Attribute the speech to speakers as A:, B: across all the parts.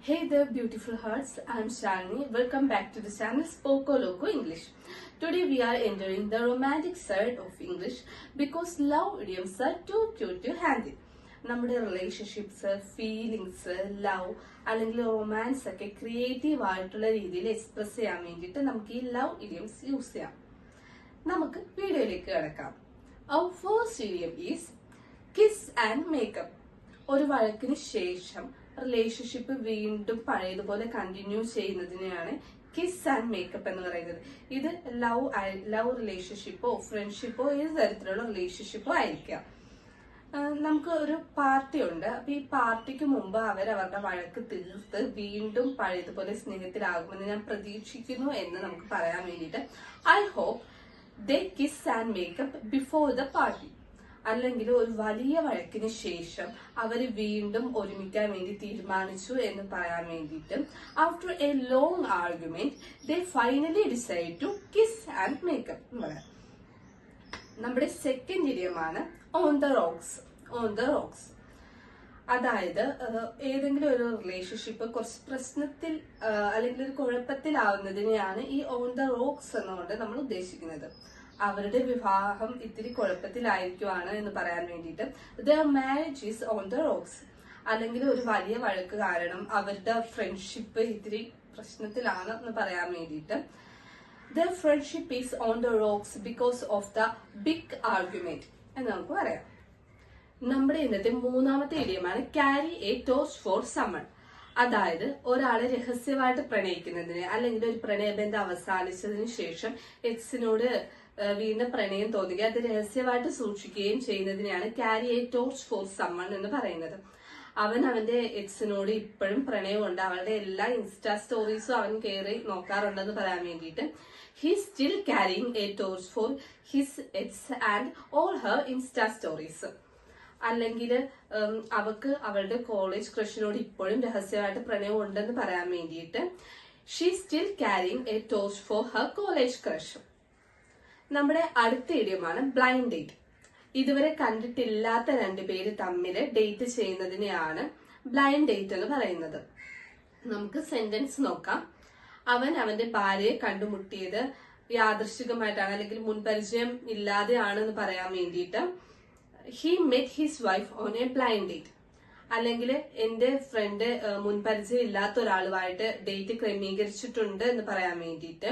A: Hey there, beautiful hearts. I'm Shalini. Welcome back to the channel Spoco Loco English. Today we are entering the romantic side of English because love idioms are too cute to handle. നമ്മുടെ relationships, feelings, love അല്ലെങ്കിൽ romance ഒക്കെ creative ആയിട്ടുള്ള രീതിയിൽ express ചെയ്യാൻ വേണ്ടിയിട്ട് നമുക്ക് ഈ love idioms use ചെയ്യാം. നമുക്ക് വീഡിയോയിലേക്ക് കിടക്കാം. Our first idiom is kiss and makeup. ഒരു വഴക്കിന് ശേഷം റിലേഷൻഷിപ്പ് വീണ്ടും പഴയതുപോലെ കണ്ടിന്യൂ ചെയ്യുന്നതിനെയാണ് കിസ് ആൻഡ് മേക്കപ്പ് എന്ന് പറയുന്നത്. ഇത് ലവ് റിലേഷൻഷിപ്പോ ഫ്രണ്ട്ഷിപ്പോ ഏത് തരത്തിലുള്ള റിലേഷൻഷിപ്പോ ആയിരിക്കാം. നമുക്ക് ഒരു പാർട്ടി ഉണ്ട്. അപ്പൊ ഈ പാർട്ടിക്ക് മുമ്പ് അവരവരുടെ വഴക്ക് തീർത്ത് വീണ്ടും പഴയതുപോലെ സ്നേഹത്തിലാകുമെന്ന് ഞാൻ പ്രതീക്ഷിക്കുന്നു എന്ന് നമുക്ക് പറയാൻ വേണ്ടിയിട്ട് I hope they kiss and make up before the party. അല്ലെങ്കിൽ ഒരു വലിയ വഴക്കിന് ശേഷം അവർ വീണ്ടും ഒരുമിക്കാൻ വേണ്ടി തീരുമാനിച്ചു എന്ന് പറയാൻ വേണ്ടിയിട്ട് after a long argument they finally decide to kiss and make up എന്ന് പറയാം. നമ്മുടെ സെക്കൻഡ് ഇഡിയമാണ് on the rocks. On the rocks അതായത് ഏതെങ്കിലും ഒരു റിലേഷൻഷിപ്പ് കുറച്ച് പ്രശ്നത്തിൽ അല്ലെങ്കിൽ ഒരു കുഴപ്പത്തിലാവുന്നതിനെയാണ് ഈ ഓൺ ദ റോക്സ് എന്നുകൊണ്ട് നമ്മൾ ഉദ്ദേശിക്കുന്നത്. അവരുടെ വിവാഹം ഇത്തിരി കുഴപ്പത്തിലായിരിക്കുവാണ് എന്ന് പറയാൻ വേണ്ടിയിട്ട് there marriage is on the rocks. അല്ലെങ്കിൽ ഒരു വലിയ വഴക്ക് കാരണം അവരുടെ ഫ്രണ്ട്ഷിപ്പ് ഇത്തിരി പ്രശ്നത്തിലാണ് എന്ന് പറയാൻ വേണ്ടിയിട്ട് the friendship is on the rocks because of the big argument എന്ന് നമുക്ക് പറയാം. നമ്മുടെ ഇന്നത്തെ മൂന്നാമത്തെ ഇഡിയമാണ് carry a toast for someone. അതായത് ഒരാളെ രഹസ്യമായിട്ട് പ്രണയിക്കുന്നതിന് അല്ലെങ്കിൽ ഒരു പ്രണയബന്ധം അവസാനിച്ചതിന് ശേഷം എക്സിനോട് വീണ്ടും പ്രണയം തോന്നുക, അത് രഹസ്യമായിട്ട് സൂക്ഷിക്കുകയും ചെയ്യുന്നതിനെയാണ് carry a torch for someone എന്ന് പറയുന്നത്. അവൻ അവന്റെ എക്സിനോട് ഇപ്പോഴും പ്രണയമുണ്ട്, അവളുടെ എല്ലാ ഇൻസ്റ്റാ സ്റ്റോറീസും അവൻ കയറി നോക്കാറുണ്ടെന്ന് പറയാൻ വേണ്ടിയിട്ട് he still carrying A torch for his X and all Har insta stories. അല്ലെങ്കിൽ അവക്ക് അവളുടെ കോളേജ് ക്രഷിനോട് ഇപ്പോഴും രഹസ്യമായിട്ട് പ്രണയം ഉണ്ടെന്ന് പറയാൻ വേണ്ടിയിട്ട് she still carrying A torch for her college crush. നമ്മുടെ അടുത്ത ഇഡിയമാണ് ബ്ലൈൻഡ് ഡേറ്റ്. ഇതുവരെ കണ്ടിട്ടില്ലാത്ത രണ്ടുപേര് തമ്മിൽ ഡേറ്റ് ചെയ്യുന്നതിനെയാണ് ബ്ലൈൻഡ് ഡേറ്റ് എന്ന് പറയുന്നത്. നമുക്ക് സെന്റൻസ് നോക്കാം. അവൻ അവന്റെ ഭാര്യയെ കണ്ടുമുട്ടിയത് യാദൃശ്ചികമായിട്ടാണ് അല്ലെങ്കിൽ മുൻപരിചയം ഇല്ലാതെയാണെന്ന് പറയാൻ വേണ്ടിയിട്ട് he met his wife on A blind date. അല്ലെങ്കിൽ എന്റെ ഫ്രണ്ട് മുൻപരിചയം ഇല്ലാത്ത ഒരാളുമായിട്ട് ഡേറ്റ് ക്രമീകരിച്ചിട്ടുണ്ട് എന്ന് പറയാൻ വേണ്ടിയിട്ട്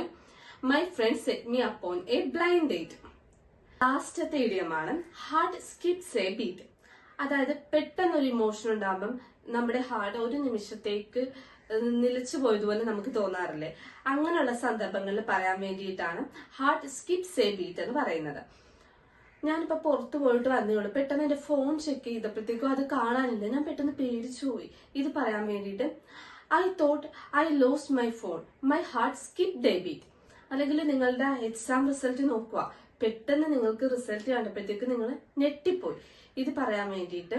A: my friend set me upon A blind date. ലാസ്റ്റത്തെ ഇഡിയമാണ് ഹാർട്ട് സ്കിപ്സ് എ ബീറ്റ്. അതായത് പെട്ടെന്നൊരു ഇമോഷൻ ഉണ്ടാകുമ്പം നമ്മുടെ ഹാർട്ട് ഒരു നിമിഷത്തേക്ക് നിലച്ചു പോയതുപോലെ നമുക്ക് തോന്നാറില്ലേ? അങ്ങനെയുള്ള സന്ദർഭങ്ങളിൽ പറയാൻ വേണ്ടിയിട്ടാണ് ഹാർട്ട് സ്കിപ്സ് എ ബീറ്റ് എന്ന് പറയുന്നത്. ഞാനിപ്പോ പുറത്തു പോയിട്ട് വന്നേയുള്ളൂ, പെട്ടെന്ന് എന്റെ ഫോൺ ചെക്ക് ചെയ്തപ്പോഴത്തേക്കും അത് കാണാനില്ല, ഞാൻ പെട്ടെന്ന് പേടിച്ചു പോയി. ഇത് പറയാൻ വേണ്ടിയിട്ട് I thought I lost my phone, my heart skipped A beat. അല്ലെങ്കിൽ നിങ്ങളുടെ എക്സാം റിസൾട്ട് നോക്കുക, പെട്ടെന്ന് നിങ്ങൾക്ക് റിസൾട്ട് കണ്ടപ്പോഴത്തേക്ക് നിങ്ങൾ ഞെട്ടിപ്പോയി. ഇത് പറയാൻ വേണ്ടിയിട്ട്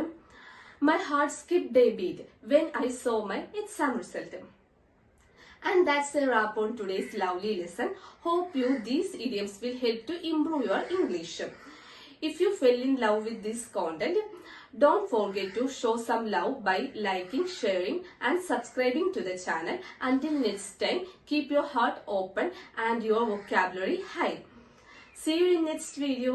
A: my heart skipped A beat when I so my exam result. And that's a wrap on today's lovely lesson. Hope you these idioms will help to improve your English. If you fell in love with this content, don't forget to show some love by liking, sharing and subscribing to the channel. Until next time, keep your heart open and your vocabulary high. See you in next video.